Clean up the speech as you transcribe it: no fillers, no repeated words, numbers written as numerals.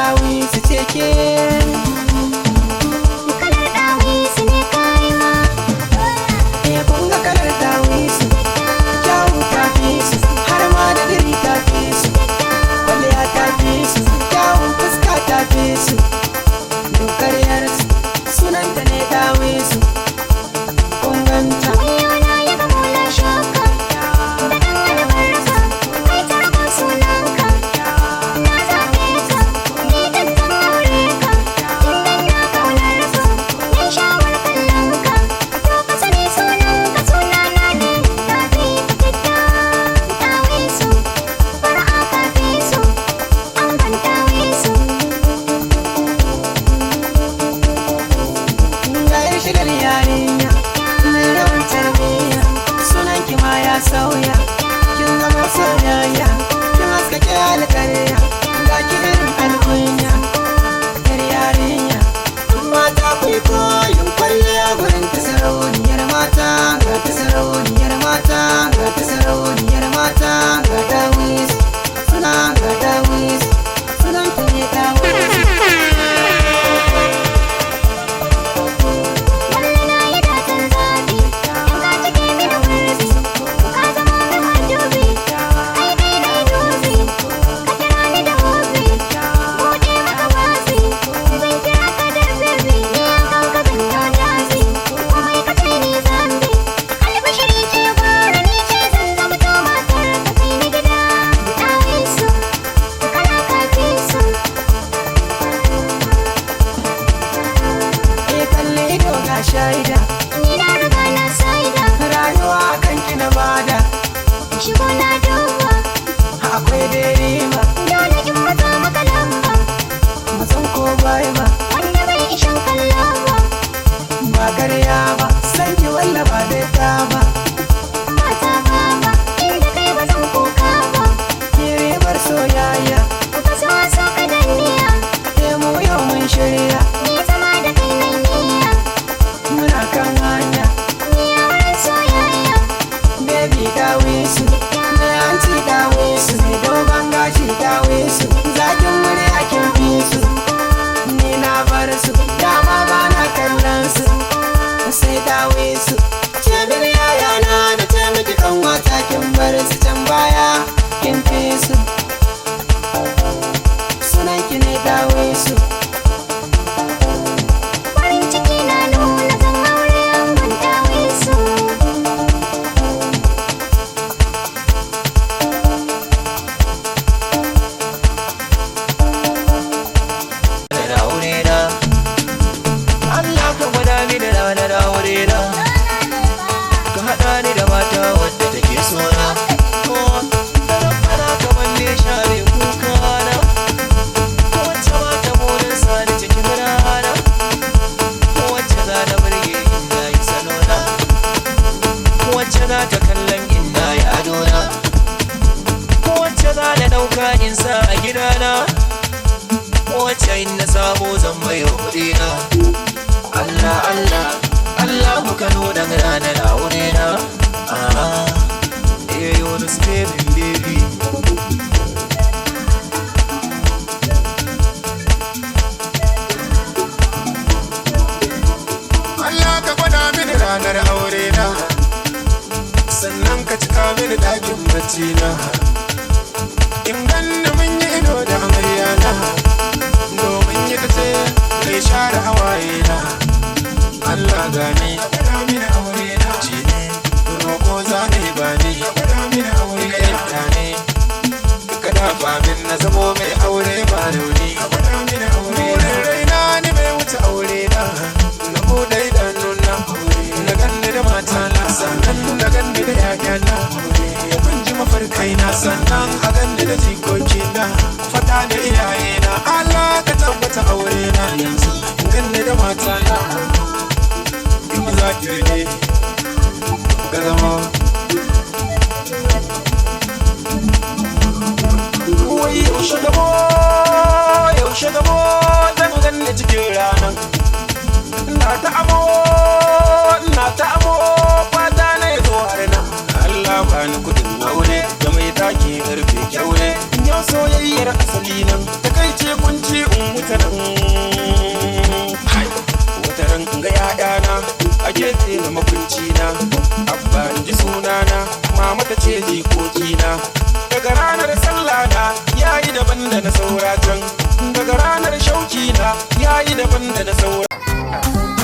dawisu ce ke. Kalar dawisu ne kayi ma. Kun ga kalar dawisu, kyawu ta fi su, har ma da diri ta fi su, kwalliya ta fi su, kyawun fuska ta fi su, dokar yarsu sunanta ne dawisu. Kun ganta Wayona ya ga molar shaka, da ɗan albarka, kai ta ban sunanka. Na zaɓe ka, ni dan zan aure ka, idan na ƙaunar ka, yan shawar kallon ka. To ka sani sunanka sunana ne, ka fi ka fita. Dawisu, fara'a ka fi su, angon dawisu. gayar shigar yarinya mai yawan tarbiyya, sunanki ma ya sauya, kin zama soyayya, kin haskake alƙarya, ga ki irin alkunya, yar yarinya. Mata ku yi koyin kwalliya gurin ta sarauniyar mata, ga ta sarauniyar mata, ga ta sarauniyar mata, ga dawisu suna, ga dawisu sunan ta ne dawisu. Lalle na yi dacen zaɓi, in ka cike mini wurfi, ka zama min madubi, ai kai na yi dubi, ka kira ni da hobi, buɗe maka wasi, zan kira ka da baby, ni yankan ka zan yau jasi, komai ka ce ni zambi, albashiri ce gwara ni ce zan zamto matar ka kai ni gida. Dawisu, kala ka fi su. Kalle ido ga shaida, Ni na riga na saida, rayuwa kan ki na bada, shigo na duba, akwai dai riba, dole in matsa maka lamba, matsan ko bai ba, wanda bai ishin kallon ba. ba karya ba, san ki walla ba dai ta ba, Mata baba, inda kai ba zan kuka ba, ki ribar soyayya, ka so so ka danniya, mu yau mun shirya, ni zama da kai na niyya, muna kan hanya, ni auren soyayya. baby dawisu, mai hanci dawisu, mai dogon gashi dawisu, zakin murya kin fi su, ni na bar su, dama ba na kallon su, sai dawisu, ce bir yayana da ce miki kan wata kin bar su can baya, kin fi su, sunan ki ne dawisu. Farin ciki na nuna zan aure angon dawisu. da aure na Allah ka gwada mini ranar aure na, ka haɗa ni da mata wadda take so na, karan fara kamar me share kuka na, wacce ba ta burin sani cikin rana, wacce za ta burge inda yi salona, wacce za ta kallon inda yi adona, wacce za ta ɗauka in sa a gidana, wacce in na samu zan bai wa kuɗina. Allah Allah Allah muka nuna ranar aure na. Yunus baby. Allah ka gwada mini ranar aure na, sannan ka cika mini ɗakin bacci na, in ganni mun yi ido da amarya na, domin yi ta ce mai share hawaye na. Allah gani ka gwada mini aure na, ce ne roƙo za ne ba ni, ka gwada mini aure na, yadda ne ka dafa min na zamo mai aure ba rauni, ka gwada mini aure na. Raina ni mai wuce aure na, na buɗe idanuna, na ganni da mata na, sannan na ganni da ƴaƴa na, kun ji mafarkai na, sannan a ganni da jikoki na, fata da iyaye na. Allah ka tabbata aure na yanzu, ganni da mata na, in za ki rike ga zama. Wai yaushe gabo zan ganni cikin ranar, ina ta amo fata na ya zo har nan. Allah ba ni kudin aure da mai taki karfe kyaure, yau soyayyar asali nan ta kai ce kunci da na saura can, daga ranar shauki na yayi daban da na saura.